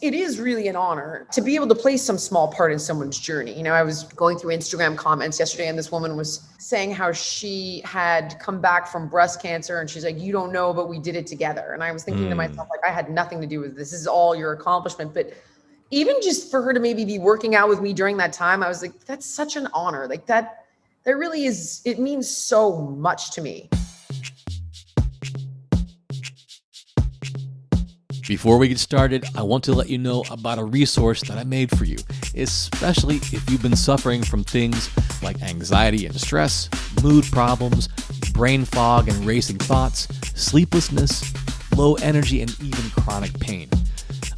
It is really an honor to be able to play some small part in someone's journey. I was going through Instagram comments yesterday and this woman was saying how she had come back from breast cancer and she's like, you don't know, but we did it together. And I was thinking to myself, like, I had nothing to do with this. This is all your accomplishment. But even just for her to maybe be working out with me during that time, I was like, that's such an honor. Like that really is, it means so much to me. Before we get started, I want to let you know about a resource that I made for you, especially if you've been suffering from things like anxiety and stress, mood problems, brain fog and racing thoughts, sleeplessness, low energy, and even chronic pain.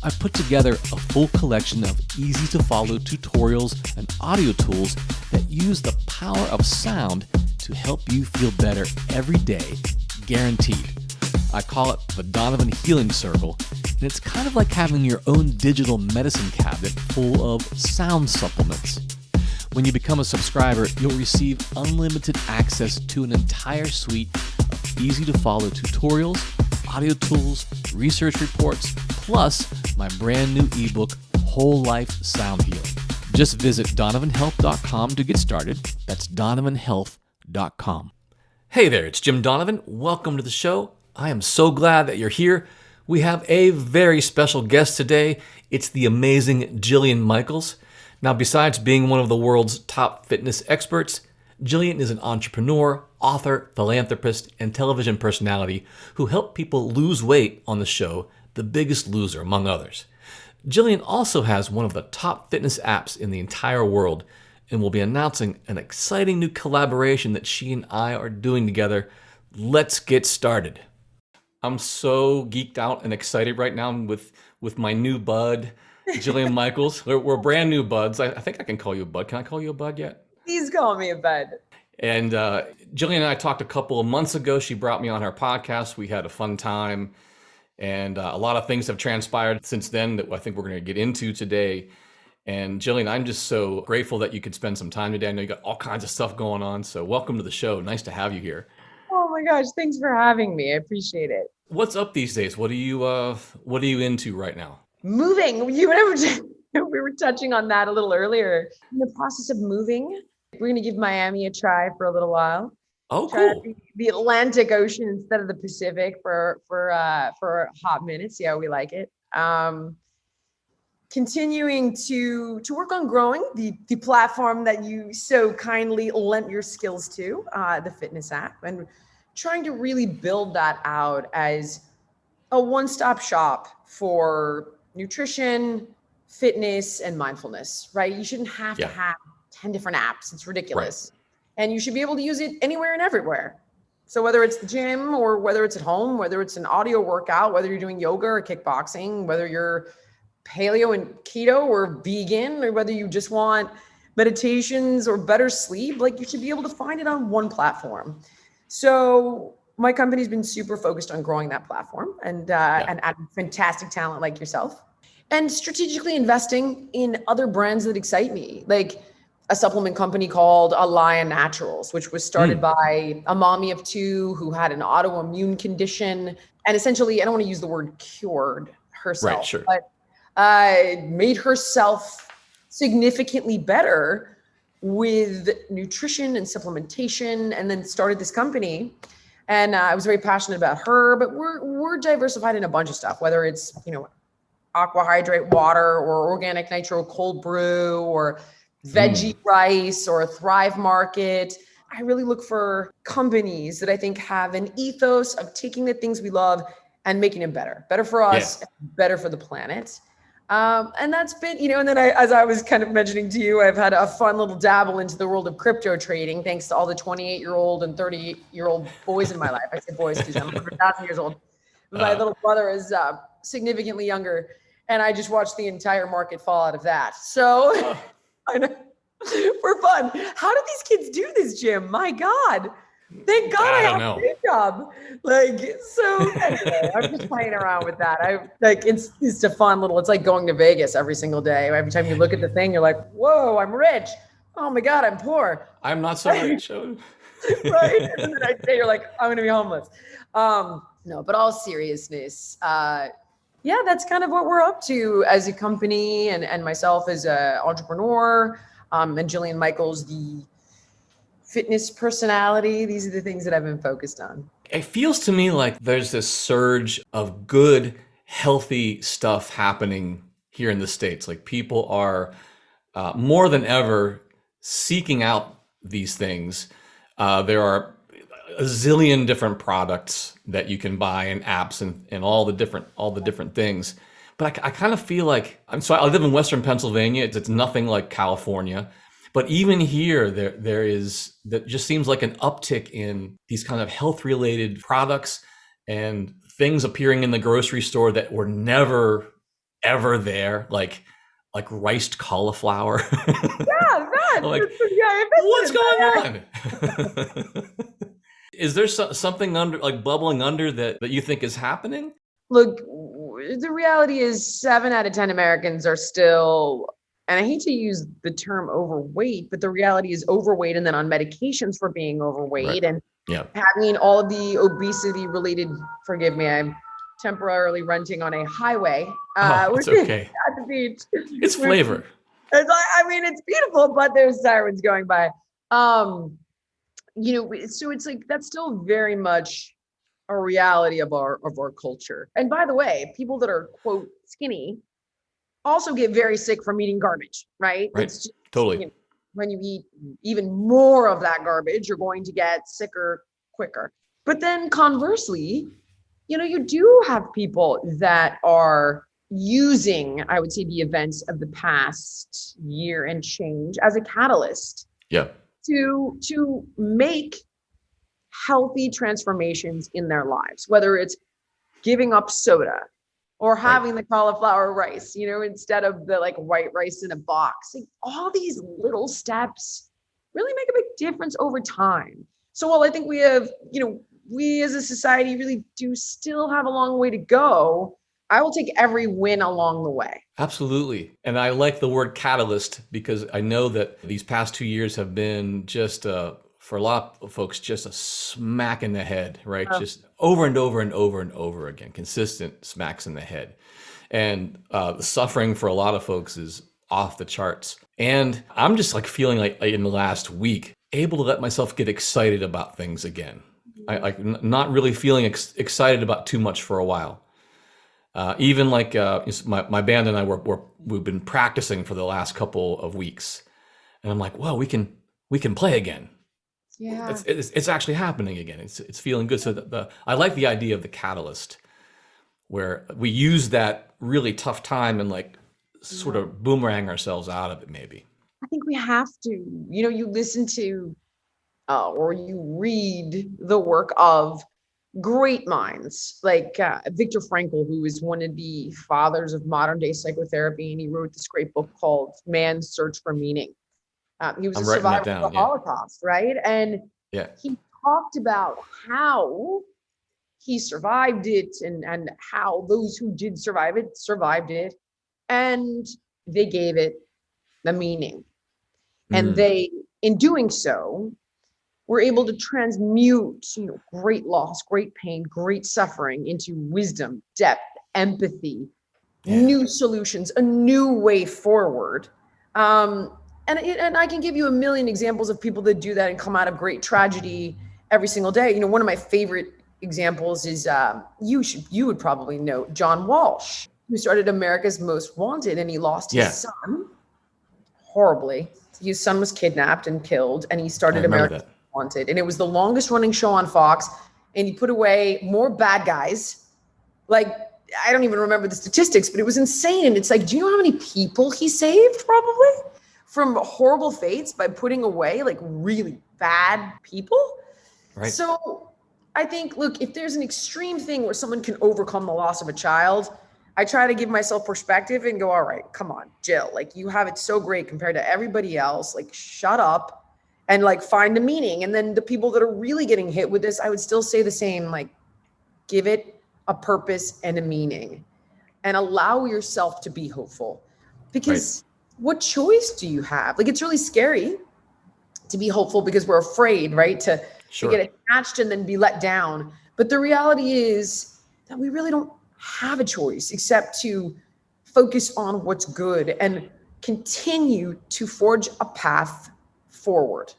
I've put together a full collection of easy-to-follow tutorials and audio tools that use the power of sound to help you feel better every day, guaranteed. I call it the Donovan Healing Circle, and it's kind of like having your own digital medicine cabinet full of sound supplements. When you become a subscriber, you'll receive unlimited access to an entire suite of easy-to-follow tutorials, audio tools, research reports, plus my brand new ebook, Whole Life Sound Healing. Just visit donovanhealth.com to get started. That's donovanhealth.com. Hey there, it's Jim Donovan. Welcome to the show. I am so glad that you're here. We have a very special guest today. It's the amazing Jillian Michaels. Now, besides being one of the world's top fitness experts, Jillian is an entrepreneur, author, philanthropist, and television personality who helped people lose weight on the show The Biggest Loser, among others. Jillian also has one of the top fitness apps in the entire world and will be announcing an exciting new collaboration that she and I are doing together. Let's get started. I'm so geeked out and excited right now with my new bud, Jillian Michaels. We're brand new buds. I think I can call you a bud. Can I call you a bud yet? Please call me a bud. And Jillian and I talked a couple of months ago. She brought me on her podcast. We had a fun time. And a lot of things have transpired since then that I think we're going to get into today. And Jillian, I'm just so grateful that you could spend some time today. I know you got all kinds of stuff going on. So welcome to the show. Nice to have you here. Oh my gosh, thanks for having me. I appreciate it. What's up these days? What are you into right now? Moving. We were touching on that a little earlier. In the process of moving, we're going to give Miami a try for a little while. Oh, try cool. The Atlantic Ocean instead of the Pacific for a hot minute. See how we like it. Continuing to work on growing the platform that you so kindly lent your skills to, the fitness app, and trying to really build that out as a one-stop shop for nutrition, fitness, and mindfulness, right? You shouldn't have to have 10 different apps. It's ridiculous. Right. And you should be able to use it anywhere and everywhere. So whether it's the gym or whether it's at home, whether it's an audio workout, whether you're doing yoga or kickboxing, whether you're paleo and keto or vegan, or whether you just want meditations or better sleep, like you should be able to find it on one platform. So my company's been super focused on growing that platform and adding fantastic talent like yourself, and strategically investing in other brands that excite me, like a supplement company called Alaya Naturals, which was started by a mommy of two who had an autoimmune condition, and essentially, I don't want to use the word cured herself, right, sure. but made herself significantly better with nutrition and supplementation, and then started this company. And I was very passionate about her, but we're diversified in a bunch of stuff, whether it's, aqua hydrate water or organic nitro cold brew or veggie rice or a Thrive Market. I really look for companies that I think have an ethos of taking the things we love and making them better for us, better for the planet. And that's been, and then as I was kind of mentioning to you, I've had a fun little dabble into the world of crypto trading, thanks to all the 28-year-old and 38-year-old boys in my life. I say boys because I'm 100,000 years old. My little brother is significantly younger, and I just watched the entire market fall out of that. So I know, for fun. How do these kids do this, Jim? My God. Thank God I have a day job. So anyway, I'm just playing around with that. It's a fun little, it's like going to Vegas every single day. Every time you look at the thing, you're like, whoa, I'm rich. Oh my God, I'm poor. I'm not so rich. Right? And then the next day you're like, I'm going to be homeless. No, but all seriousness, yeah, that's kind of what we're up to as a company, and myself as an entrepreneur, and Jillian Michaels, the fitness personality. These are the things that I've been focused on. It feels to me like there's this surge of good, healthy stuff happening here in the States. Like people are more than ever seeking out these things. There are a zillion different products that you can buy and apps and all the different things. But I kind of feel like I live in Western Pennsylvania. It's nothing like California. But even here, that just seems like an uptick in these kind of health related products and things appearing in the grocery store that were never ever there, like riced cauliflower. Yeah, that. Like, Yeah, what's going on? Is there something bubbling under that you think is happening? Look, the reality is 7 out of 10 Americans are still, and I hate to use the term overweight, but the reality is overweight and then on medications for being overweight, Right. and Yeah. having all of the obesity related, forgive me, I'm temporarily renting on a highway. It's okay. At the beach. It's flavor. It's beautiful, but there's sirens going by. So it's like, that's still very much a reality of our culture. And by the way, people that are quote skinny also get very sick from eating garbage, right? Right. It's just, Totally. when you eat even more of that garbage, you're going to get sicker quicker. But then conversely, you do have people that are using, I would say, the events of the past year and change as a catalyst Yeah. to make healthy transformations in their lives, whether it's giving up soda or having the cauliflower rice, instead of the like white rice in a box. Like, all these little steps really make a big difference over time. So while I think we have, we as a society really do still have a long way to go, I will take every win along the way. Absolutely. And I like the word catalyst because I know that these past 2 years have been just, for a lot of folks, just a smack in the head, right? Just over and over and over and over again, consistent smacks in the head. And the suffering for a lot of folks is off the charts. And I'm just feeling like in the last week, able to let myself get excited about things again. Not really feeling excited about too much for a while. Even my band and I we've been practicing for the last couple of weeks, and I'm like, whoa, we can play again. Yeah, It's actually happening again. It's feeling good. So I like the idea of the catalyst, where we use that really tough time and sort of boomerang ourselves out of it. Maybe I think we have to. You listen to or you read the work of great minds like Viktor Frankl, who is one of the fathers of modern day psychotherapy, and he wrote this great book called Man's Search for Meaning. He was I'm a writing that survivor of down. the Yeah. Holocaust, right? And Yeah. he talked about how he survived it, and how those who did survive it survived it, and they gave it a meaning. And they, in doing so, were able to transmute, great loss, great pain, great suffering into wisdom, depth, empathy, new solutions, a new way forward. And I can give you a million examples of people that do that and come out of great tragedy every single day. One of my favorite examples is you would probably know John Walsh, who started America's Most Wanted, and he lost his son horribly. His son was kidnapped and killed, and he started America's Most Wanted, and it was the longest running show on Fox. And he put away more bad guys. I don't even remember the statistics, but it was insane. And it's do you know how many people he saved probably from horrible fates by putting away really bad people? Right. So I think, look, if there's an extreme thing where someone can overcome the loss of a child, I try to give myself perspective and go, all right, come on, Jill, you have it so great compared to everybody else. Shut up and find a meaning. And then the people that are really getting hit with this, I would still say the same, give it a purpose and a meaning, and allow yourself to be hopeful, because what choice do you have? It's really scary to be hopeful because we're afraid, right? To get attached and then be let down. But the reality is that we really don't have a choice except to focus on what's good and continue to forge a path forward.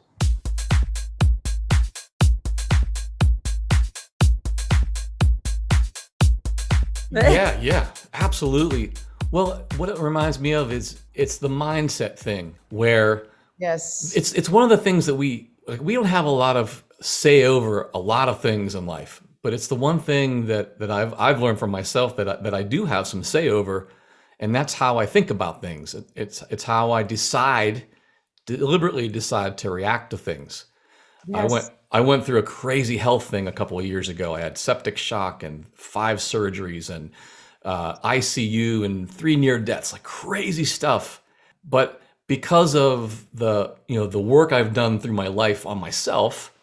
Yeah, absolutely. Well, what it reminds me of is it's the mindset thing where Yes. it's one of the things that we don't have a lot of say over a lot of things in life, but it's the one thing that I've learned from myself that I do have some say over, and that's how I think about things. It's how I deliberately decide to react to things. Yes. I went through a crazy health thing a couple of years ago. I had septic shock and 5 surgeries and ICU and 3 near deaths, like crazy stuff. But because of the work I've done through my life on myself,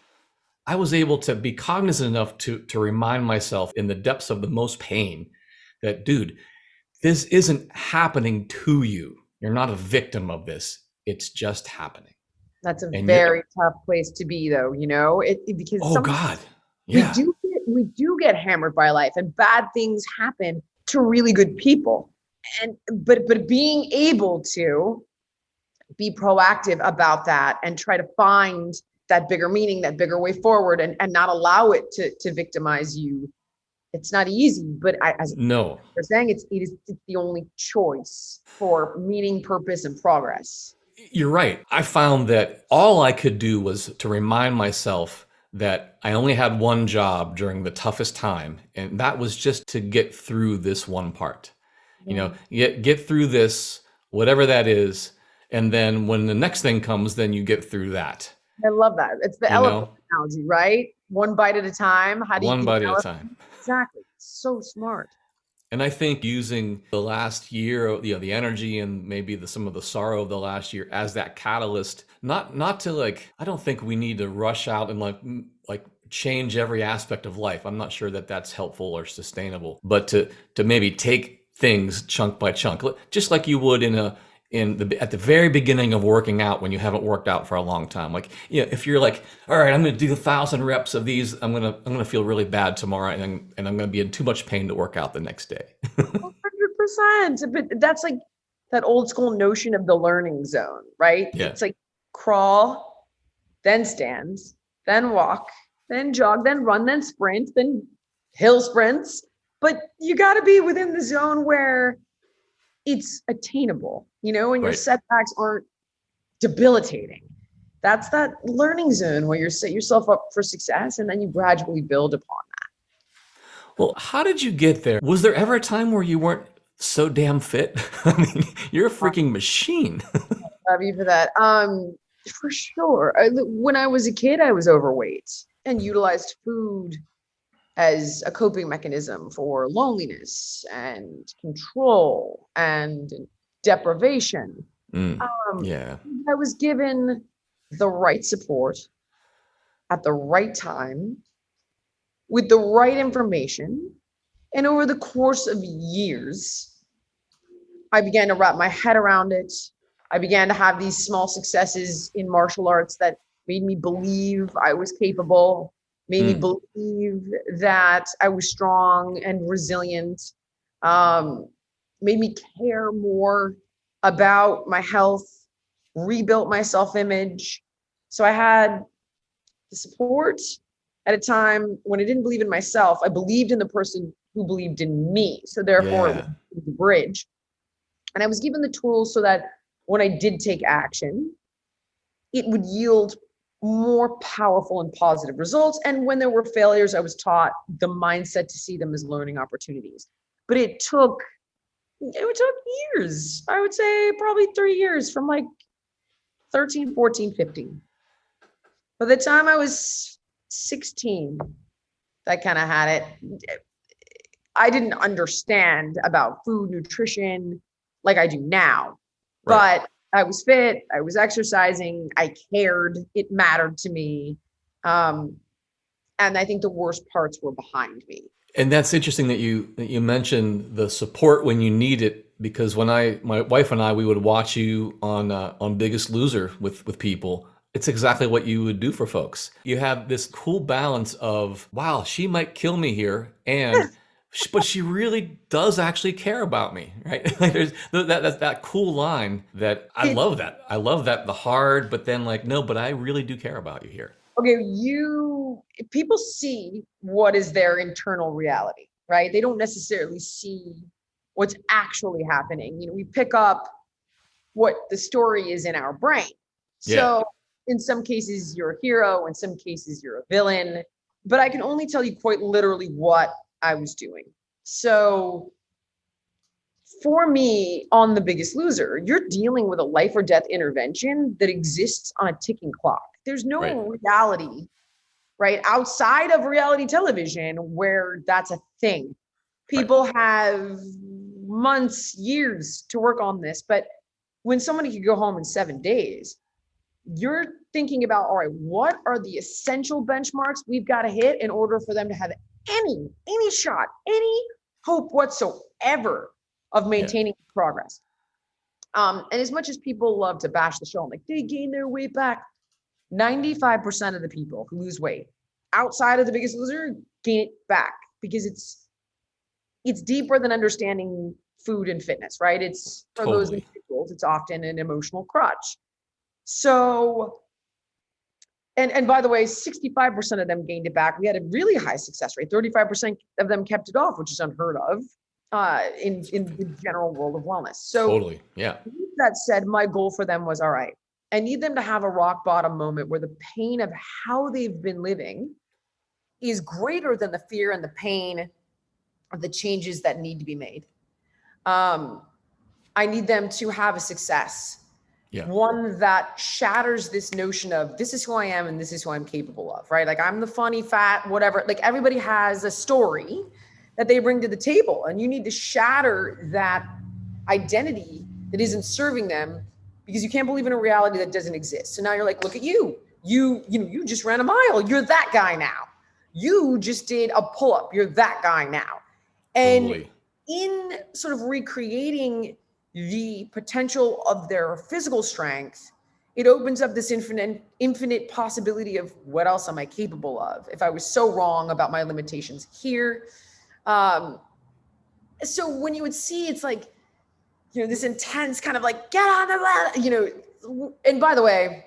I was able to be cognizant enough to remind myself in the depths of the most pain that, dude, this isn't happening to you. You're not a victim of this. It's just happening. That's a And very tough place to be, though, because oh God, we yeah, do get hammered by life, and bad things happen to really good people. But being able to be proactive about that and try to find that bigger meaning, that bigger way forward, and not allow it to victimize you. It's not easy, but as no, you're saying, it's the only choice for meaning, purpose, and progress. you're right. I found that all I could do was to remind myself that I only had one job during the toughest time, and that was just to get through this one part. Get through this, whatever that is, and then when the next thing comes, then you get through that. I love that. It's the You elephant know, analogy, right? One bite at a time. How do you one eat bite an at a elephant? time. Exactly. So smart. And I think using the last year, the energy and maybe some of the sorrow of the last year as that catalyst, not to I don't think we need to rush out and change every aspect of life. I'm not sure that that's helpful or sustainable, but to maybe take things chunk by chunk, just like you would at the very beginning of working out when you haven't worked out for a long time. If you're like, all right, I'm going to do 1,000 reps of these. I'm going to feel really bad tomorrow, and I'm going to be in too much pain to work out the next day. 100%. But that's like that old school notion of the learning zone, right? Yeah. It's like crawl, then stand, then walk, then jog, then run, then sprint, then hill sprints. But you got to be within the zone where it's attainable, and your Right. setbacks aren't debilitating. That's that learning zone where you set yourself up for success, and then you gradually build upon that. Well, how did you get there? Was there ever a time where you weren't so damn fit? I mean, you're a freaking machine. Love you for that. For sure. When I was a kid, I was overweight and utilized food as a coping mechanism for loneliness and control and deprivation. Yeah. I was given the right support at the right time with the right information. And over the course of years, I began to wrap my head around it. I began to have these small successes in martial arts that made me believe I was capable, made me believe that I was strong and resilient, made me care more about my health, rebuilt my self-image. So I had the support at a time when I didn't believe in myself. I believed in the person who believed in me. So therefore, Yeah. it was the bridge. And I was given the tools so that when I did take action, it would yield more powerful and positive results. And when there were failures, I was taught the mindset to see them as learning opportunities. But it took years. I would say probably 3 years, from 13, 14, 15. By the time I was 16, I kind of had it. I didn't understand about food, nutrition like I do now, Right. but I was fit. I was exercising. I cared. It mattered to me. And I think the worst parts were behind me. And that's interesting that you mentioned the support when you need it, because when my wife and I, we would watch you on Biggest Loser with people. It's exactly what you would do for folks. You have this cool balance of, wow, she might kill me here, and but she really does actually care about me, right? Like there's that cool line that I It, love that. I love that, the hard, but then like, no, but I really do care about you here. okay, people see what is their internal reality, right? They don't necessarily see what's actually happening. We pick up what the story is in our brain. Yeah, So in some cases you're a hero, in some cases you're a villain, but I can only tell you quite literally what I was doing. So for me, on The Biggest Loser, you're dealing with a life or death intervention that exists on a ticking clock. There's right, no reality, right, outside of reality television where that's a thing. right. People have months, years to work on this, but when somebody could go home in 7 days, you're thinking about, all right, what are the essential benchmarks we've got to hit in order for them to have any shot, any hope whatsoever of Yeah, maintaining progress. And as much as people love to bash the show, I'm like, they gain their weight back. 95% of the people who lose weight outside of The Biggest Loser gain it back because it's deeper than understanding food and fitness, right? It's for those totally. individuals, it's often an emotional crutch. So, and by the way, 65% of them gained it back. We had a really high success rate. 35% of them kept it off, which is unheard of in the general world of wellness. So Totally. Yeah. that said, my goal for them was, all right, I need them to have a rock bottom moment where the pain of how they've been living is greater than the fear and the pain of the changes that need to be made. I need them to have a success, Yeah. one that shatters this notion of this is who I am and this is who I'm capable of, right? Like I'm the funny, fat, whatever. Like everybody has a story that they bring to the table, and you need to shatter that identity that isn't serving them because you can't believe in a reality that doesn't exist. So now you're like, look at you. You just ran a mile. You're that guy now. You just did a pull-up. You're that guy now. And Totally. in sort of recreating the potential of their physical strength, it opens up this infinite possibility of what else am I capable of if I was so wrong about my limitations here. So when you would see, it's like, this intense kind of like, get on the ladder, and by the way,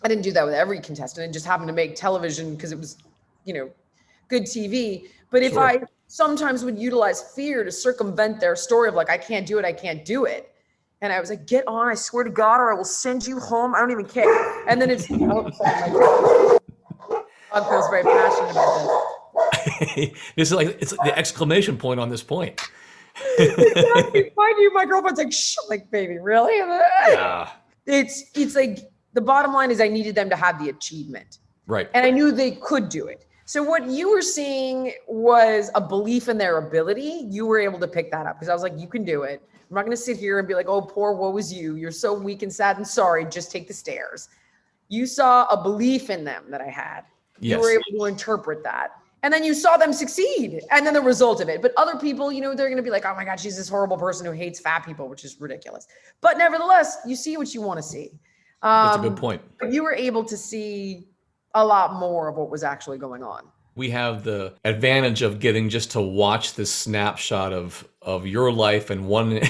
I didn't do that with every contestant. It just happened to make television because it was, good TV. But if Sure. I sometimes would utilize fear to circumvent their story of like, I can't do it. And I was like, get on, I swear to God, or I will send you home. I don't even care. And then it's, oh, sorry, my dog feels very passionate about This is like, it's the exclamation point on this point. this. Exactly. Mind you, my girlfriend's like, shh, I'm like, baby, really? Yeah. It's like, the bottom line is I needed them to have the achievement. Right. And I knew they could do it. So what you were seeing was a belief in their ability. You were able to pick that up because I was like, you can do it. I'm not going to sit here and be like, oh, poor, woe is you. You're so weak and sad and sorry. Just take the stairs. You saw a belief in them that I had. You were Yes. able to interpret that. And then you saw them succeed and then the result of it. But other people, they're going to be like, oh my God, she's this horrible person who hates fat people, which is ridiculous. But nevertheless, you see what you want to see. That's a good point. But you were able to see a lot more of what was actually going on. We have the advantage of getting just to watch this snapshot of your life and one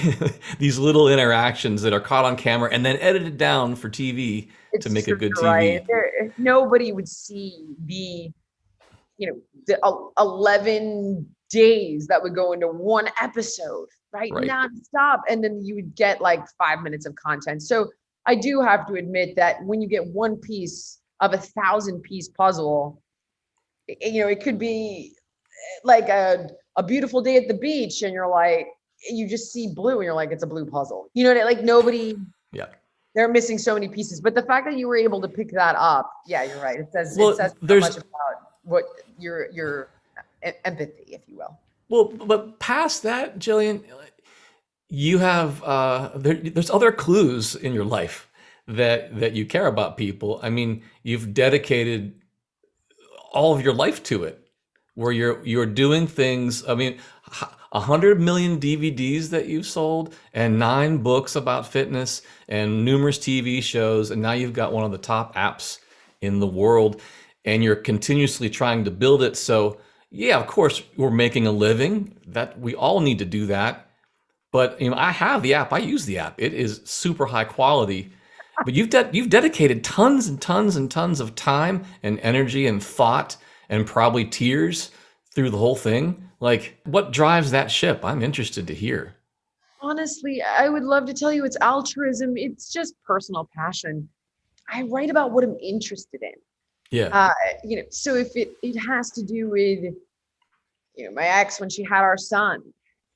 these little interactions that are caught on camera and then edited down for TV to make a good TV. Right. Nobody would see the 11 days that would go into one episode, right? Right. Nonstop. And then you would get like 5 minutes of content. So I do have to admit that when you get one piece of 1,000-piece puzzle, it could be like a beautiful day at the beach and you're like, you just see blue and you're like, it's a blue puzzle. Like nobody, Yeah. they're missing so many pieces. But the fact that you were able to pick that up, yeah, you're right. It says so much about what your empathy, if you will. Well, but past that, Jillian, you have there's other clues in your life that you care about people. I mean, you've dedicated all of your life to it, where you're doing things. I mean, 100 million DVDs that you've sold, and 9 books about fitness, and numerous TV shows, and now you've got one of the top apps in the world, and you're continuously trying to build it. So Yeah, of course, we're making a living. That we all need to do that. But I have the app. I use the app. It is super high quality. But you've dedicated tons and tons and tons of time and energy and thought and probably tears through the whole thing. Like, what drives that ship? I'm interested to hear. Honestly, I would love to tell you it's altruism. It's just personal passion. I write about what I'm interested in. Yeah. Uh, so if it has to do with, my ex when she had our son,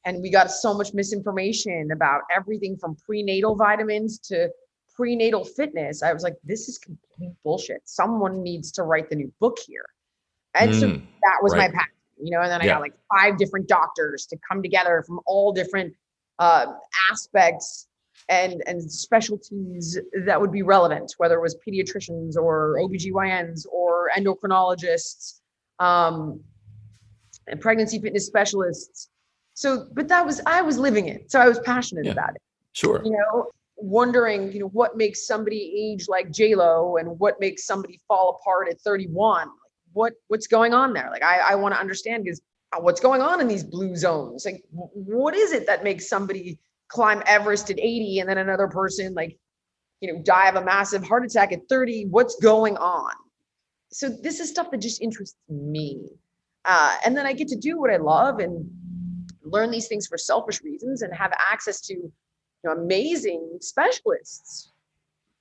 and we got so much misinformation about everything from prenatal vitamins to prenatal fitness. I was like, this is complete bullshit. Someone needs to write the new book here. And so that was my Right. passion, and then I got Yeah. like 5 different doctors to come together from all different aspects and specialties that would be relevant, whether it was pediatricians or OBGYNs or endocrinologists, and pregnancy fitness specialists. So, but I was living it. So I was passionate Yeah. about it, Sure. wondering, what makes somebody age like J-Lo and what makes somebody fall apart at 31. What's going on there? Like, I want to understand, because what's going on in these blue zones? Like, what is it that makes somebody climb Everest at 80 and then another person die of a massive heart attack at 30? What's going on? So this is stuff that just interests me. And then I get to do what I love and learn these things for selfish reasons and have access to amazing specialists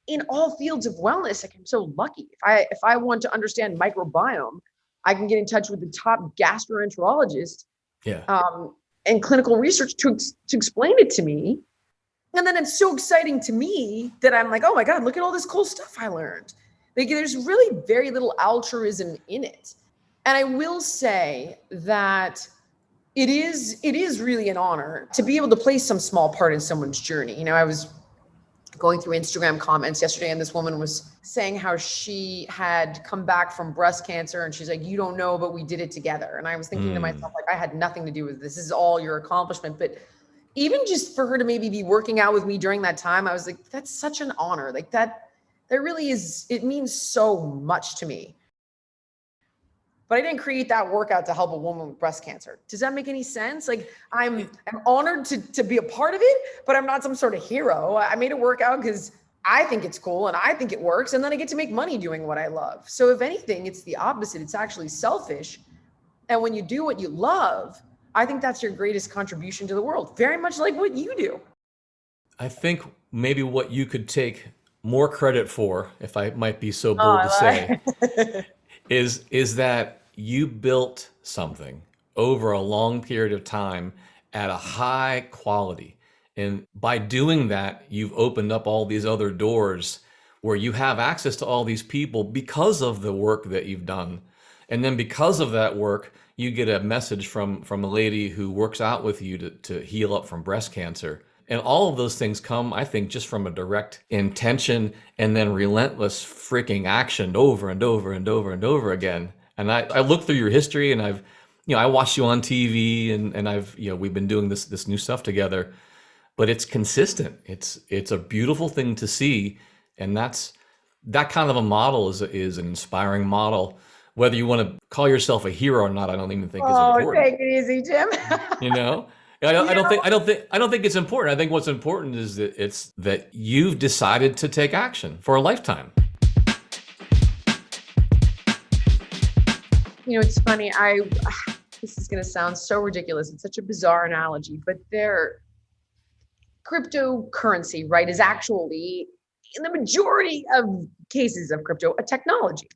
in all fields of wellness. Like, I'm so lucky. If I want to understand microbiome, I can get in touch with the top gastroenterologist Yeah. and clinical research to explain it to me. And then it's so exciting to me that I'm like, oh my God, look at all this cool stuff I learned. Like, there's really very little altruism in it. And I will say that it is really an honor to be able to play some small part in someone's journey. I was going through Instagram comments yesterday, and this woman was saying how she had come back from breast cancer, and she's like, you don't know, but we did it together. And I was thinking to myself, like, I had nothing to do with this. This is all your accomplishment. But even just for her to maybe be working out with me during that time, I was like, that's such an honor. Like, that really is, it means so much to me. But I didn't create that workout to help a woman with breast cancer. Does that make any sense? Like, I'm honored to be a part of it, but I'm not some sort of hero. I made a workout because I think it's cool and I think it works. And then I get to make money doing what I love. So if anything, it's the opposite. It's actually selfish. And when you do what you love, I think that's your greatest contribution to the world. Very much like what you do. I think maybe what you could take more credit for, if I might be so bold to say, is that you built something over a long period of time at a high quality. And by doing that, you've opened up all these other doors where you have access to all these people because of the work that you've done. And then because of that work, you get a message from a lady who works out with you to heal up from breast cancer. And all of those things come, I think, just from a direct intention and then relentless freaking action over and over and over and over again. And I look through your history, and I watched you on TV, and we've been doing this new stuff together, but it's consistent. It's a beautiful thing to see. And that kind of a model is an inspiring model. Whether you want to call yourself a hero or not, I don't even think is important. Oh, take it easy, Jim. I don't think it's important. I think what's important is that you've decided to take action for a lifetime. It's funny. This is going to sound so ridiculous. It's such a bizarre analogy, but cryptocurrency, right, is actually, in the majority of cases of crypto, a technology.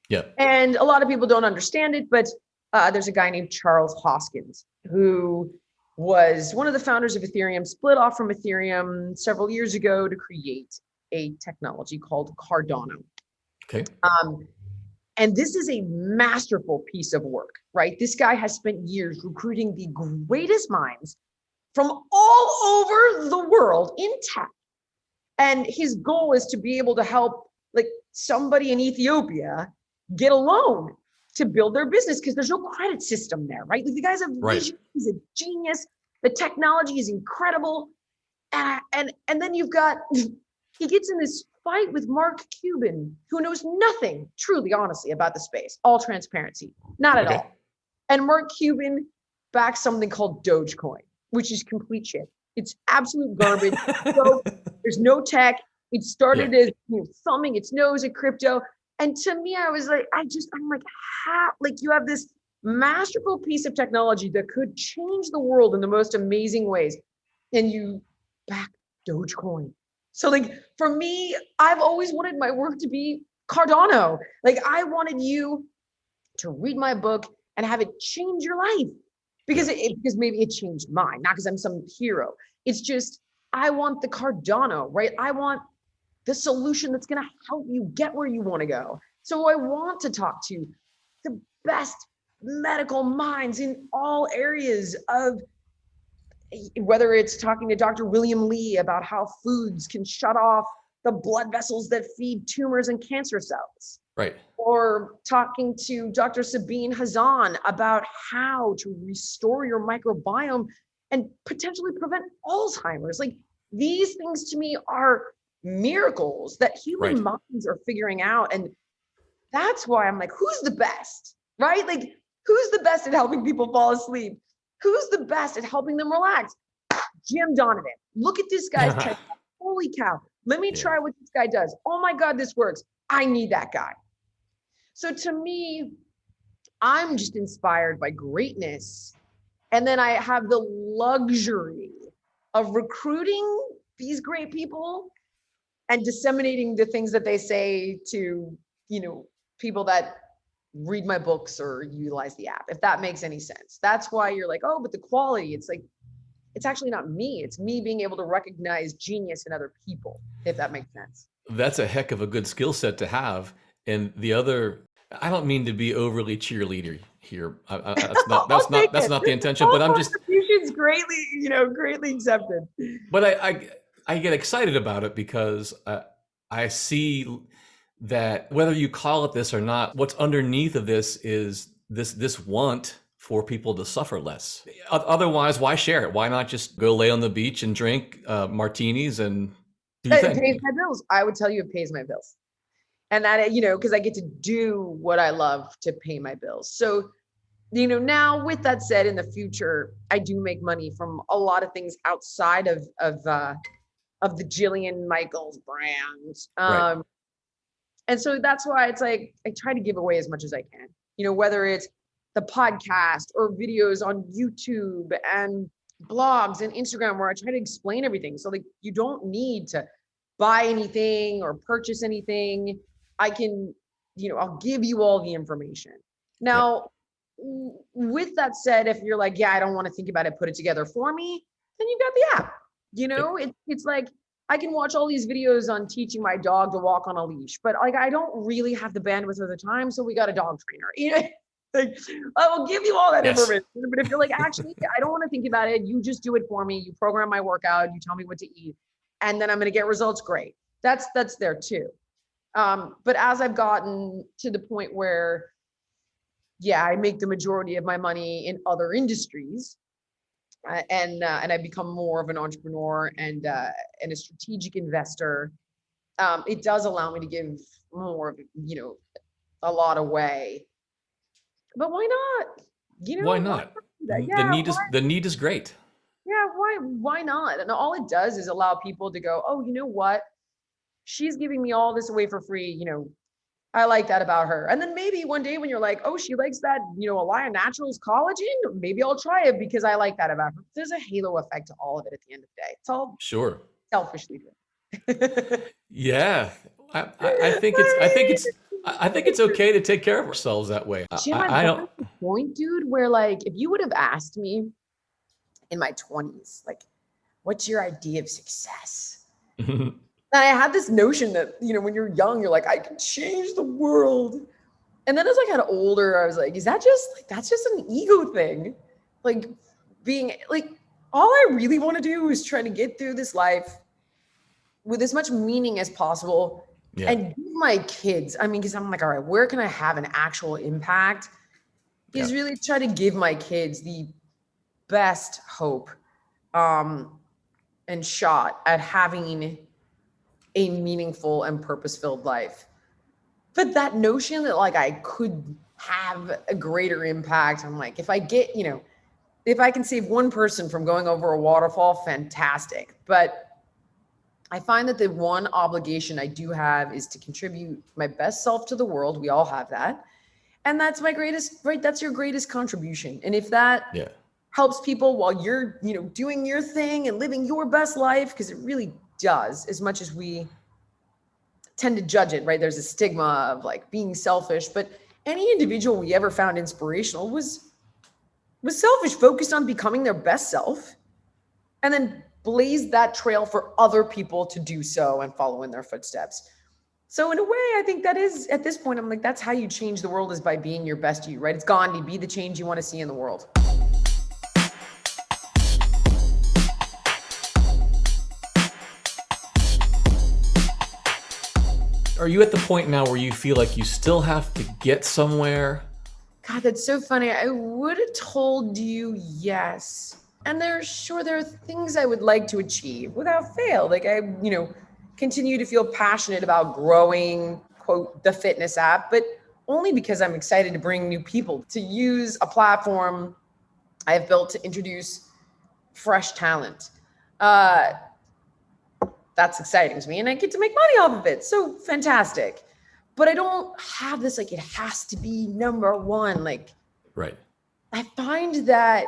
Yeah. And a lot of people don't understand it, but there's a guy named Charles Hoskins who was one of the founders of Ethereum, split off from Ethereum several years ago to create a technology called Cardano. Okay. And this is a masterful piece of work, right? This guy has spent years recruiting the greatest minds from all over the world in tech. And his goal is to be able to help, like, somebody in Ethiopia get a loan to build their business, because there's no credit system there, right? Like, the guy's a vision, he's a genius. The technology is incredible. And then you've got, he gets in this fight with Mark Cuban, who knows nothing, truly, honestly, about the space. All transparency, not at all. And Mark Cuban backs something called Dogecoin, which is complete shit. It's absolute garbage. So there's no tech. It started as thumbing its nose at crypto. And to me, I was like, I'm like, how? Like, you have this masterful piece of technology that could change the world in the most amazing ways, and you back Dogecoin. So, like, for me, I've always wanted my work to be Cardano. Like, I wanted you to read my book and have it change your life because because maybe it changed mine, not because I'm some hero. It's just, I want the Cardano, right? I want the solution that's going to help you get where you want to go. So I want to talk to the best medical minds in all areas of, whether it's talking to Dr. William Lee about how foods can shut off the blood vessels that feed tumors and cancer cells. Right. Or talking to Dr. Sabine Hazan about how to restore your microbiome and potentially prevent Alzheimer's. Like, these things to me are miracles that human minds are figuring out. And that's why I'm like, who's the best, right? Like, who's the best at helping people fall asleep? Who's the best at helping them relax? Jim Donovan. Look at this guy's tech. Holy cow. Let me try what this guy does. Oh my God, this works. I need that guy. So to me, I'm just inspired by greatness. And then I have the luxury of recruiting these great people and disseminating the things that they say to, people that read my books or utilize the app, if that makes any sense. That's why you're like, oh, but the quality, it's like, it's actually not me. It's me being able to recognize genius in other people, if that makes sense. That's a heck of a good skill set to have. And the other, I don't mean to be overly cheerleader here. That's not the intention. But I'm just, contributions greatly accepted. But I get excited about it because I see that whether you call it this or not, what's underneath of this is this want for people to suffer less. Otherwise, why share it? Why not just go lay on the beach and drink martinis and do your thing? It pays my bills. I would tell you it pays my bills. And that, because I get to do what I love to pay my bills. So, now with that said, in the future, I do make money from a lot of things outside of the Jillian Michaels brand. Right. And so that's why it's like, I try to give away as much as I can, whether it's the podcast or videos on YouTube and blogs and Instagram, where I try to explain everything. So like, you don't need to buy anything or purchase anything. I can, I'll give you all the information. Now, with that said, if you're like, I don't want to think about it, put it together for me, then you've got the app. It's like, I can watch all these videos on teaching my dog to walk on a leash, but like, I don't really have the bandwidth or the time. So we got a dog trainer, like, I will give you all that information. But if you're like, actually, I don't want to think about it, you just do it for me. You program my workout, you tell me what to eat, and then I'm going to get results. Great. That's there too. But as I've gotten to the point where, I make the majority of my money in other industries, and I become more of an entrepreneur and a strategic investor, it does allow me to give more of, a lot away. But why not? Why not? The need is great. Yeah, why not? And all it does is allow people to go, oh, you know what? She's giving me all this away for free. I like that about her. And then maybe one day when you're like, oh, she likes that, Alaya Naturals collagen, maybe I'll try it because I like that about her. There's a halo effect to all of it at the end of the day. It's all selfishly driven. Yeah. I think it's okay to take care of ourselves that way. Jim, I don't point, dude, where like, if you would have asked me in my 20s, like, what's your idea of success? And I had this notion that, when you're young, you're like, I can change the world. And then as I got older, I was like, that's just an ego thing. Like, being like, all I really want to do is try to get through this life with as much meaning as possible. And give my kids, because I'm like, all right, where can I have an actual impact? Is really try to give my kids the best hope and shot at having a meaningful and purpose-filled life. But that notion that like I could have a greater impact. I'm like, if I get, if I can save one person from going over a waterfall, fantastic. But I find that the one obligation I do have is to contribute my best self to the world. We all have that. And that's my greatest, right? That's your greatest contribution. And if that helps people while you're, doing your thing and living your best life, because it really does, as much as we tend to judge it, right? There's a stigma of like being selfish, but any individual we ever found inspirational was selfish, focused on becoming their best self, and then blaze that trail for other people to do so and follow in their footsteps. So in a way, I think that is, at this point, I'm like, that's how you change the world, is by being your best you, right? It's Gandhi, be the change you want to see in the world. Are you at the point now where you feel like you still have to get somewhere? God, that's so funny. I would have told you yes. And there are things I would like to achieve without fail. Like I, continue to feel passionate about growing, quote, the fitness app, but only because I'm excited to bring new people, to use a platform I have built to introduce fresh talent. That's exciting to me, and I get to make money off of it. So fantastic. But I don't have this, like, it has to be number one. Like, right. I find that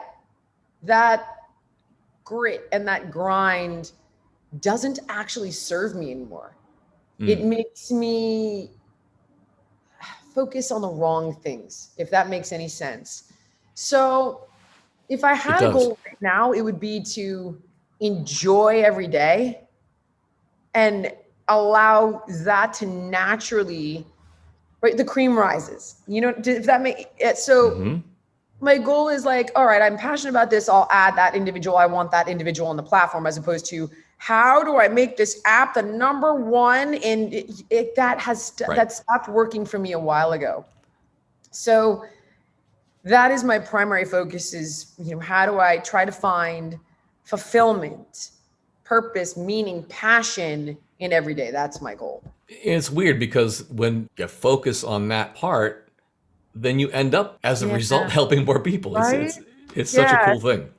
grit and that grind doesn't actually serve me anymore. It makes me focus on the wrong things, if that makes any sense. So if I had a goal right now, it would be to enjoy every day and allow that to naturally, right? The cream rises, if that makes it. So my goal is like, all right, I'm passionate about this. I'll add that individual. I want that individual on the platform, as opposed to how do I make this app the number one? And that stopped working for me a while ago. So that is my primary focus, is, how do I try to find fulfillment, purpose, meaning, passion in every day? That's my goal. It's weird because when you focus on that part, then you end up, as a result, helping more people. Right? It's such a cool thing.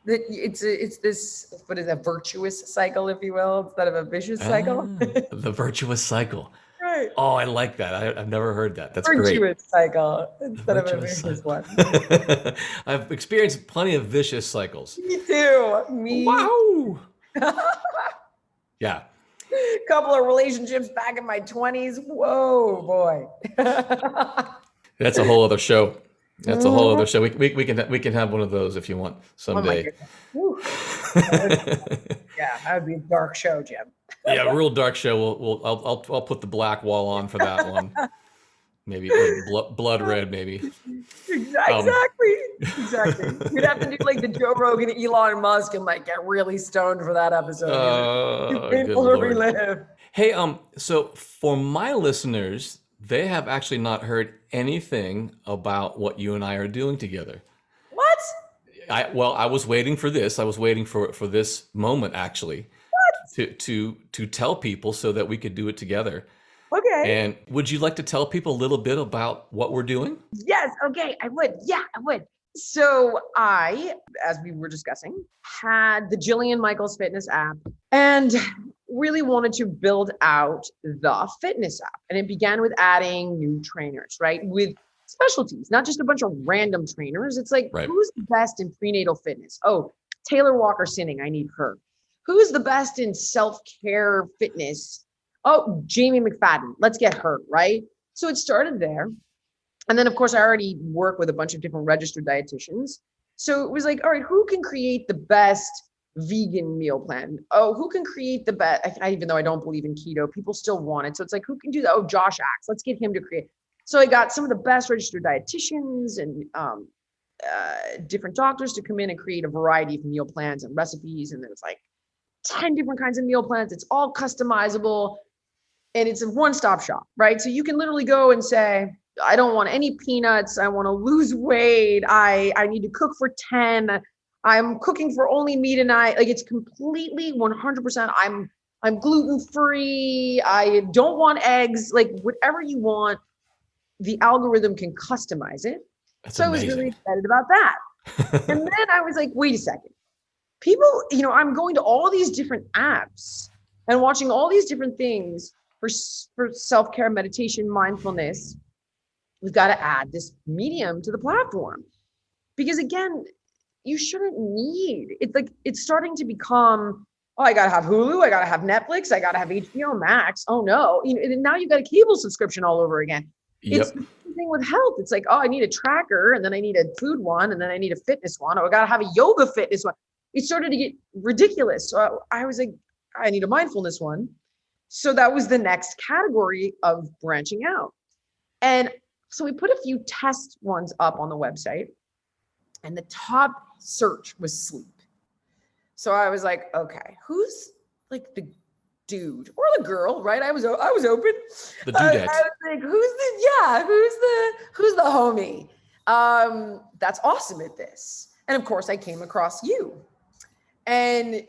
It's this, what is a virtuous cycle, if you will, instead of a vicious cycle. The virtuous cycle. Right. Oh, I like that. I've never heard that. That's virtuous great. Cycle instead of a vicious one. I've experienced plenty of vicious cycles. Me too. Wow. Yeah. Couple of relationships back in my 20s. Whoa, boy. That's a whole other show. That's a whole other show. We can have one of those if you want someday. Oh yeah, that would be a dark show, Jim. Yeah, a real dark show. I'll put the black wall on for that one. Maybe blood red, maybe. Exactly. We'd have to do like the Joe Rogan, Elon Musk, and like get really stoned for that episode. Painful to relive. Hey, so for my listeners, they have actually not heard anything about what you and I are doing together. What? I was waiting for this. I was waiting for this moment, actually. What? To tell people so that we could do it together. Okay. And would you like to tell people a little bit about what we're doing? Yes. Okay. I would. Yeah, I would. So I, as we were discussing, had the Jillian Michaels fitness app and really wanted to build out the fitness app. And it began with adding new trainers, right? With specialties, not just a bunch of random trainers. It's like, who's the best in prenatal fitness? Oh, Taylor Walker-Sinning, I need her. Who's the best in self-care fitness? Oh, Jamie McFadden, let's get her, right? So it started there. And then, of course, I already work with a bunch of different registered dietitians. So it was like, all right, who can create the best vegan meal plan? Oh, who can create the best? Even though I don't believe in keto, people still want it. So it's like, who can do that? Oh, Josh Axe, let's get him to create. So I got some of the best registered dietitians and different doctors to come in and create a variety of meal plans and recipes. And there's like 10 different kinds of meal plans. It's all customizable. And it's a one-stop shop, right? So you can literally go and say, I don't want any peanuts. I want to lose weight. I need to cook for 10. I'm cooking for only me tonight. Like, it's completely 100%. I'm gluten-free. I don't want eggs, like whatever you want. the algorithm can customize it. That's So I was really amazing. excited about that. And then I was like, wait a second. People, I'm going to all these different apps and watching all these different things for self-care, meditation, mindfulness. We've got to add this medium to the platform. Because again, you shouldn't need, it's like, it's starting to become, oh, I got to have Hulu. I got to have Netflix. I got to have HBO Max. Oh no. And now you've got a cable subscription all over again. It's Yep. the same thing with health. It's like, oh, I need a tracker, and then I need a food one, and then I need a fitness one. Oh, I got to have a yoga fitness one. It started to get ridiculous. So I was like, I need a mindfulness one. So that was the next category of branching out. And so we put a few test ones up on the website, and the top search was sleep. So I was like, okay, who's like the dude or the girl, right? I was open. The dudette. I was like, who's the homie? That's awesome at this. And of course, I came across you. And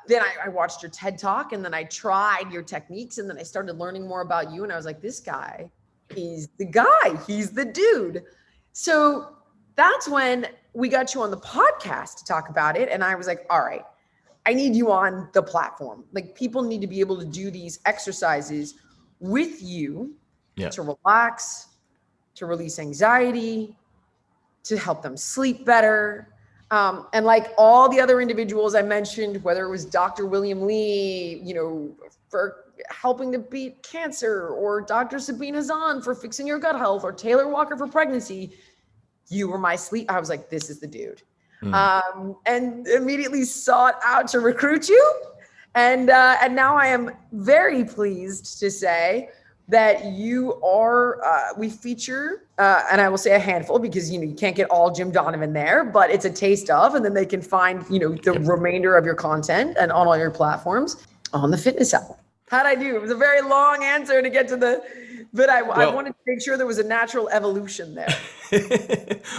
then I watched your TED Talk, and then I tried your techniques, and then I started learning more about you. And I was like, this guy is the guy. He's the dude. So that's when we got you on the podcast to talk about it. And I was like, all right, I need you on the platform. Like, people need to be able to do these exercises with you to relax, to release anxiety, to help them sleep better. And like all the other individuals I mentioned, whether it was Dr. William Lee, for helping to beat cancer, or Dr. Sabina Zahn for fixing your gut health, or Taylor Walker for pregnancy, you were my sleep. I was like, this is the dude. And immediately sought out to recruit you. And now I am very pleased to say that you are, we feature, and I will say a handful, because, you can't get all Jim Donovan there, but it's a taste of, and then they can find, the remainder of your content and on all your platforms on the Fitness app. How'd I do? It was a very long answer to get to but I wanted to make sure there was a natural evolution there.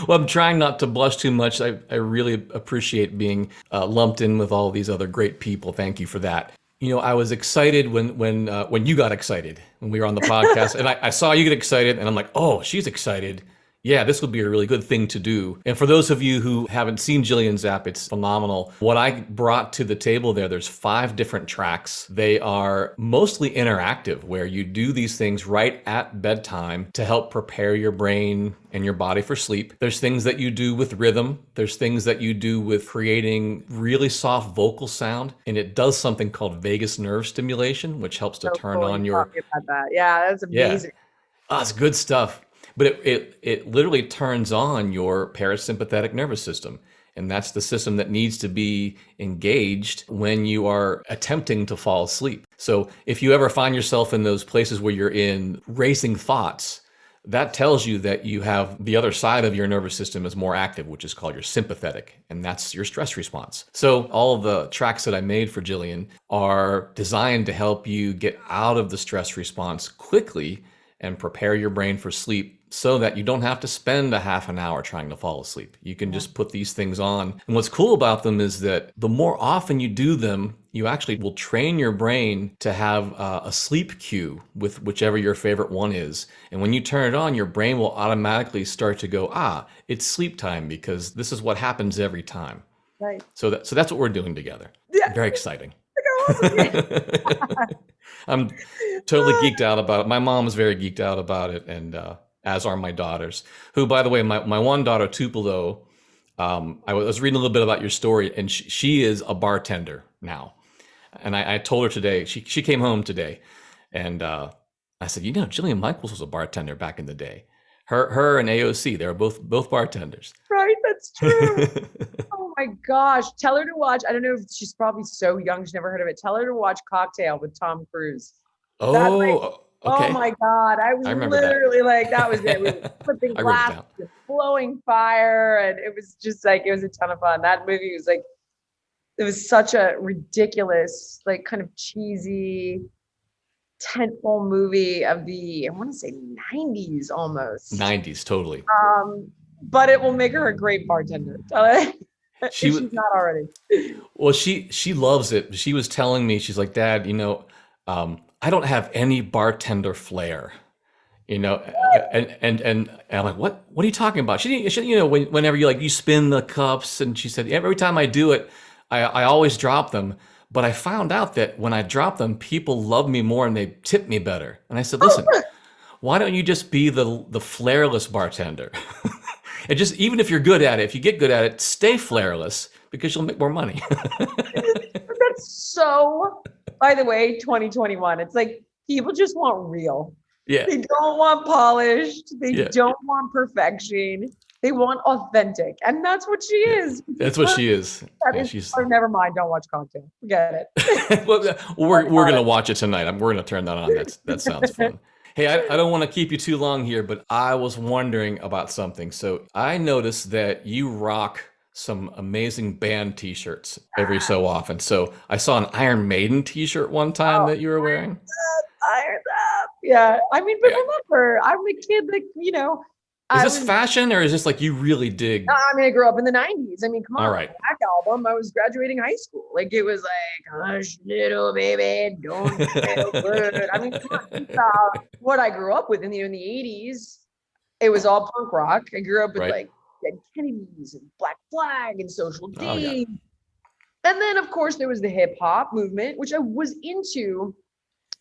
Well, I'm trying not to blush too much. I really appreciate being lumped in with all these other great people. Thank you for that. I was excited when you got excited when we were on the podcast, and I saw you get excited, and I'm like, oh, she's excited. Yeah, this would be a really good thing to do. And for those of you who haven't seen Jillian's app, it's phenomenal. What I brought to the table there's 5 different tracks. They are mostly interactive, where you do these things right at bedtime to help prepare your brain and your body for sleep. There's things that you do with rhythm. There's things that you do with creating really soft vocal sound. And it does something called vagus nerve stimulation, which helps to turn on your... About that. Yeah, that's amazing. Yeah. Oh, it's good stuff. But it literally turns on your parasympathetic nervous system. And that's the system that needs to be engaged when you are attempting to fall asleep. So if you ever find yourself in those places where you're in racing thoughts, that tells you that you have the other side of your nervous system is more active, which is called your sympathetic. And that's your stress response. So all of the tracks that I made for Jillian are designed to help you get out of the stress response quickly and prepare your brain for sleep, so that you don't have to spend a half an hour trying to fall asleep. You can just put these things on. And what's cool about them is that the more often you do them, you actually will train your brain to have a sleep cue with whichever your favorite one is. And when you turn it on, your brain will automatically start to go, it's sleep time, because this is what happens every time. Right. So that's what we're doing together. Yeah. Very exciting. Awesome. I'm totally geeked out about it. My mom is very geeked out about it, and as are my daughters, who, by the way, my one daughter, Tupelo, I was reading a little bit about your story, and she is a bartender now. And I told her today, she came home today, and I said, Jillian Michaels was a bartender back in the day. Her and AOC, they were both bartenders. Right, that's true. Oh my gosh. Tell her to watch. I don't know if she's probably so young, she's never heard of it. Tell her to watch Cocktail with Tom Cruise. Okay. Oh my God. I was literally like, that was it. We were flipping glass, blowing fire. And it was just like, it was a ton of fun. That movie was like, it was such a ridiculous, like kind of cheesy tentpole movie of the, I want to say 90s almost. 90s, totally. But it will make her a great bartender. She's not already. Well, she loves it. She was telling me, she's like, Dad, I don't have any bartender flair. you know, and I'm like, what are you talking about? She you know, whenever you spin the cups, and she said every time I do it, I always drop them. But I found out that when I drop them, people love me more and they tip me better. And I said, listen, why don't you just be the flareless bartender? And just even if you're good at it, if you get good at it, stay flareless because you'll make more money. That's so, by the way, 2021. It's like people just want real. Yeah. They don't want polished. They Yeah. don't want perfection. They want authentic. And that's what she is. That's what she is. That Yeah, is, oh, never mind. Don't watch content. Forget it. Well, we're gonna watch it tonight. We're gonna turn that on. That sounds fun. Hey, I don't want to keep you too long here, but I was wondering about something. So I noticed that you rock some amazing band T-shirts every so often. So I saw an Iron Maiden T-shirt one time that you were wearing. Iron up. Yeah. I mean, but remember, I'm a kid that, you know. Is this fashion, or is this like you really dig? I mean, I grew up in the 90s. I mean, come on. All right. Black Album, I was graduating high school. Like, it was like, hush, little baby, don't say a word. I mean, come on. What I grew up with in the 80s, it was all punk rock. I grew up with like Dead Kennedys and Black Flag and Social D. Oh, yeah. And then, of course, there was the hip hop movement, which I was into,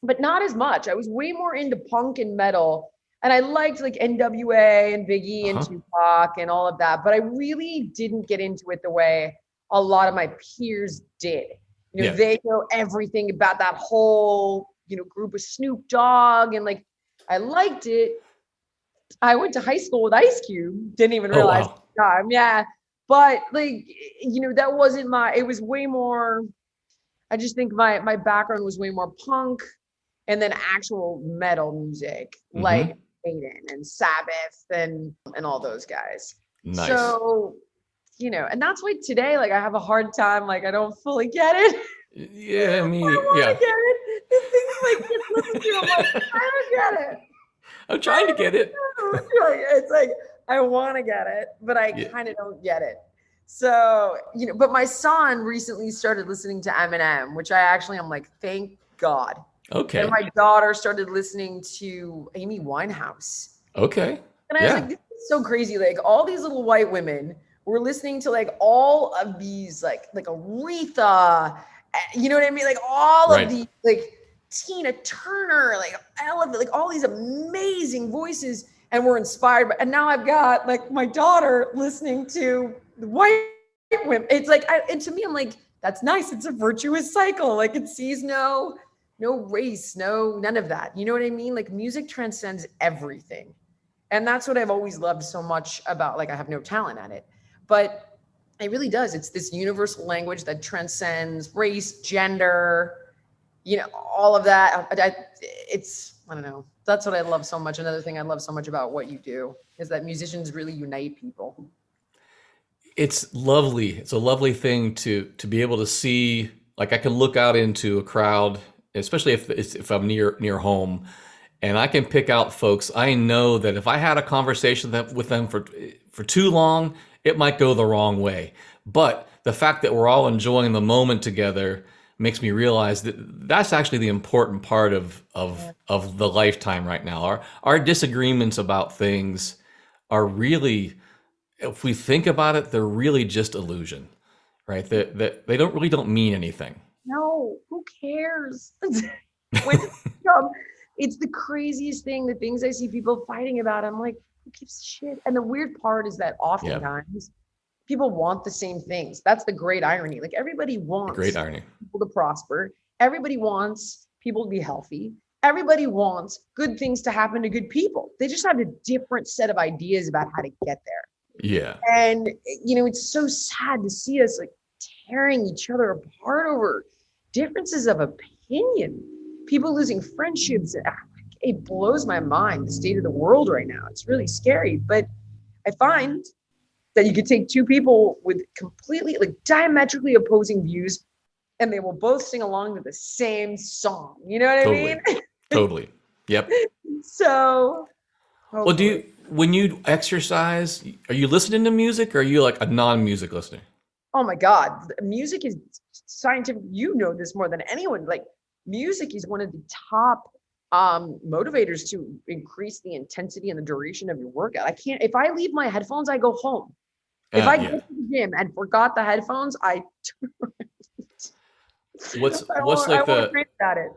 but not as much. I was way more into punk and metal. And I liked like NWA and Biggie and Tupac and all of that, but I really didn't get into it the way a lot of my peers did. You know, they know everything about that whole, you know, group of Snoop Dogg, and like, I liked it. I went to high school with Ice Cube, didn't even realize at the time. Yeah. But like, you know, that wasn't it was way more, I just think my background was way more punk and then actual metal music, like Maiden and Sabbath and all those guys. Nice. So, you know, and that's why today, like, I have a hard time, like, I don't fully get it. Yeah, me. I want to get it. The things like just listen to, I'm like, I don't get it. I'm trying to get it. It's like, I want to get it, but I kind of don't get it. So, you know, but my son recently started listening to Eminem, which I'm like, thank God. Okay. And my daughter started listening to Amy Winehouse. Okay. And I was like, this is so crazy. Like, all these little white women were listening to like all of these, like Aretha, you know what I mean? Like all of the, like Tina Turner, like Ella, like all these amazing voices, and were inspired by, and now I've got like my daughter listening to the white women. It's like, and to me, I'm like, that's nice. It's a virtuous cycle. Like, it sees no race, none of that. You know what I mean? Like, music transcends everything. And that's what I've always loved so much about, like, I have no talent at it, but it really does. It's this universal language that transcends race, gender, you know, all of that. I don't know. That's what I love so much. Another thing I love so much about what you do is that musicians really unite people. It's lovely. It's a lovely thing to be able to see. Like, I can look out into a crowd, especially if I'm near home, and I can pick out folks. I know that if I had a conversation with them for too long, it might go the wrong way. But the fact that we're all enjoying the moment together makes me realize that that's actually the important part of the lifetime right now. Our disagreements about things are really, if we think about it, they're really just illusion, right? That they don't mean anything. No, who cares? It's the craziest thing, the things I see people fighting about. I'm like, who gives a shit? And the weird part is that oftentimes people want the same things. That's the great irony. Like, everybody wants people to prosper. Everybody wants people to be healthy. Everybody wants good things to happen to good people. They just have a different set of ideas about how to get there. Yeah. And, you know, it's so sad to see us like tearing each other apart over differences of opinion, people losing friendships. It blows my mind, the state of the world right now. It's really scary. But I find that you could take two people with completely, like, diametrically opposing views, and they will both sing along to the same song. You know what I mean? Totally. Yep. So, hopefully. Well, when you exercise, are you listening to music, or are you like a non-music listener? Oh my God. Music is scientific. You know this more than anyone. Like, music is one of the top motivators to increase the intensity and the duration of your workout. I can't, if I leave my headphones, I go home. If I get to the gym and forgot the headphones, What's I like won't think about it.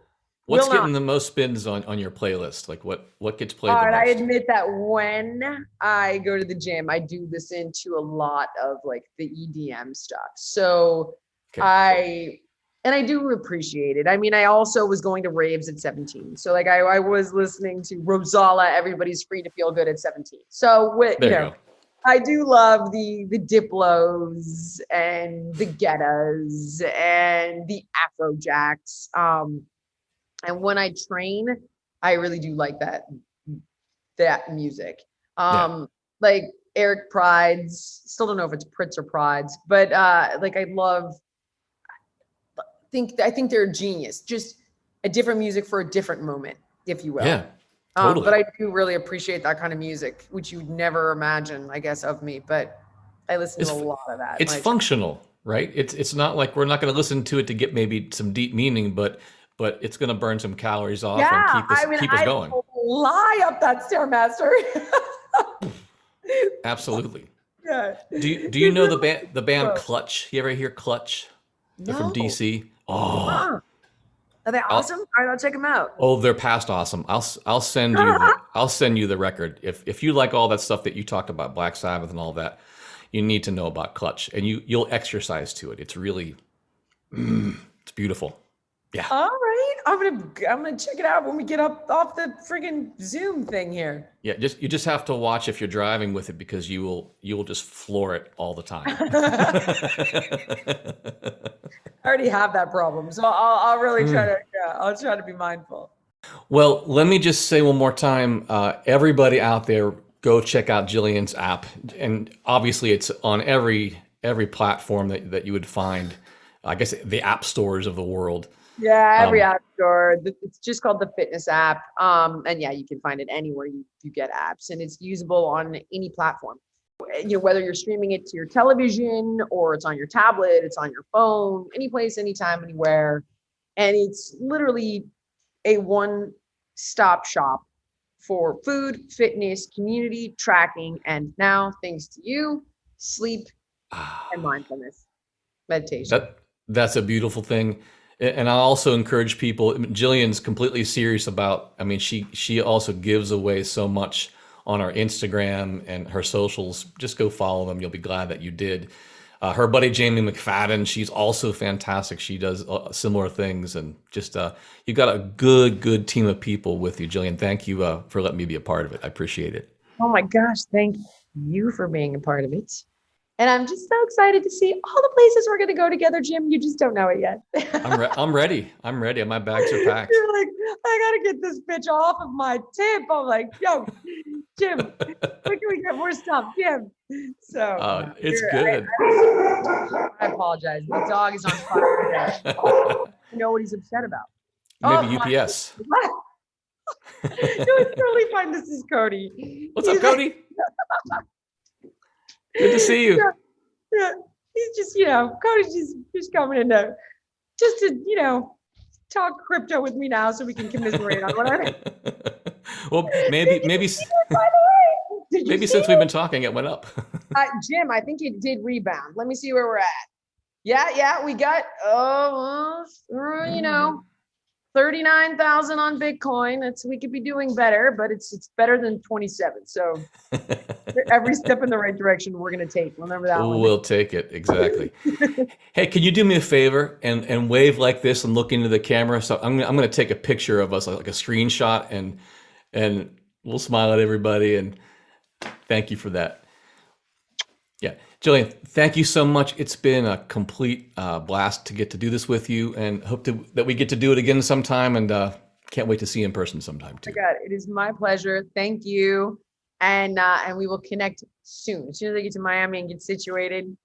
what's getting the most spins on your playlist? Like what gets played the most? I admit that when I go to the gym, I do listen to a lot of like the EDM stuff. So I do appreciate it. I mean, I also was going to raves at 17. So like I was listening to Rosala, Everybody's Free to Feel Good at 17. So you know, I do love the Diplos and the Gettas and the Afrojacks. And when I train, I really do like that music. Like Eric Pride's, still don't know if it's Pritz or Pride's, but like I think they're a genius. Just a different music for a different moment, if you will. Yeah. Totally. But I do really appreciate that kind of music, which you'd never imagine, I guess, of me. But I listen to a lot of that. It's functional, right? It's not like we're not going to listen to it to get maybe some deep meaning, but it's going to burn some calories off and keep us going. Lie up that Stairmaster. Absolutely. Yeah. Do you know the band Clutch? You ever hear Clutch? They're from DC. Oh. Are they awesome? All right, I'll check them out. Oh, they're past awesome. I'll send you the record. If you like all that stuff that you talked about, Black Sabbath and all that, you need to know about Clutch, and you'll exercise to it. It's really, it's beautiful. Yeah. All right, I'm gonna check it out when we get up off the friggin' Zoom thing here. Yeah, you just have to watch if you're driving with it, because you will just floor it all the time. I already have that problem, so I'll really try to. Yeah, I'll try to be mindful. Well, let me just say one more time, everybody out there, go check out Jillian's app, and obviously it's on every platform that you would find. I guess the app stores of the world. Yeah, every app store. It's just called the Fitness app, and yeah, you can find it anywhere you get apps, and it's usable on any platform. You know, whether you're streaming it to your television or it's on your tablet, it's on your phone, any place, anytime, anywhere. And it's literally a one-stop shop for food, fitness, community, tracking, and now, thanks to you, sleep and mindfulness, meditation. That's a beautiful thing. And I also encourage people, Jillian's completely serious about, I mean, she also gives away so much on our Instagram and her socials. Just go follow them. You'll be glad that you did. Her buddy, Jamie McFadden, she's also fantastic. She does similar things, and just, you got a good team of people with you, Jillian. Thank you for letting me be a part of it. I appreciate it. Oh my gosh. Thank you for being a part of it. And I'm just so excited to see all the places we're going to go together, Jim. You just don't know it yet. I'm ready. My bags are packed. You're like, I got to get this bitch off of my tip. I'm like, yo, Jim, when can we get more stuff, Jim? So it's good. I apologize. The dog is on fire today. You know what he's upset about? Maybe UPS. No, it's totally fine. This is Cody. What's up, Cody? Good to see you. Yeah. He's just, Cody's just coming in to talk crypto with me now, so we can commiserate on whatever. Well, maybe since we've been talking, it went up. Jim, I think it did rebound. Let me see where we're at. Yeah, we got 39,000 on Bitcoin. We could be doing better, but it's better than 27. So every step in the right direction we're going to take. Remember that one. We'll take it. Exactly. Hey, can you do me a favor and wave like this and look into the camera? So I'm going to take a picture of us, like a screenshot, and we'll smile at everybody. And thank you for that. Yeah. Jillian, thank you so much. It's been a complete blast to get to do this with you, and hope that we get to do it again sometime, and can't wait to see you in person sometime too. Oh my God, it is my pleasure. Thank you. And we will connect soon. As soon as I get to Miami and get situated, I'm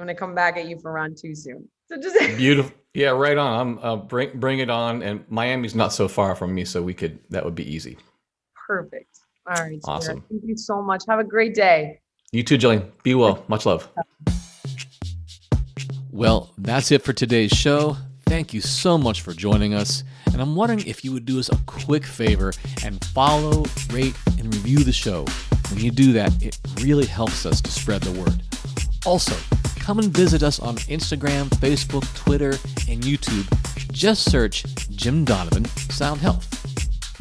going to come back at you for round 2 soon. So just beautiful. Yeah, right on. I'm bring it on. And Miami's not so far from me, so that would be easy. Perfect. All right. Awesome. Sarah, thank you so much. Have a great day. You too, Jillian. Be well. Much love. Well, that's it for today's show. thank you so much for joining us. And I'm wondering if you would do us a quick favor and follow, rate, and review the show. When you do that, it really helps us to spread the word. Also, come and visit us on Instagram, Facebook, Twitter, and YouTube. Just search Jim Donovan Sound Health.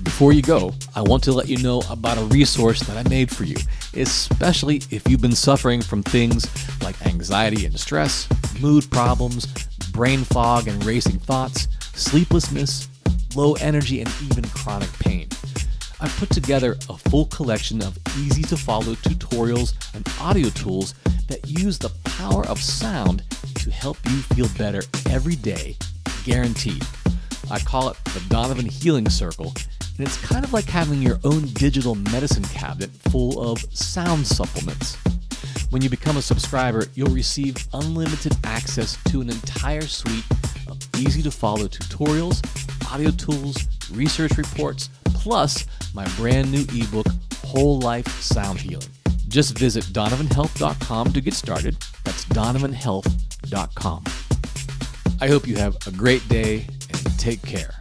Before you go, I want to let you know about a resource that I made for you, especially if you've been suffering from things like anxiety and stress, mood problems, brain fog and racing thoughts, sleeplessness, low energy, and even chronic pain. I've put together a full collection of easy-to-follow tutorials and audio tools that use the power of sound to help you feel better every day, guaranteed. I call it the Donovan Healing Circle, and it's kind of like having your own digital medicine cabinet full of sound supplements. When you become a subscriber, you'll receive unlimited access to an entire suite of easy-to-follow tutorials, audio tools, research reports, plus my brand new ebook, Whole Life Sound Healing. Just visit donovanhealth.com to get started. That's donovanhealth.com. I hope you have a great day and take care.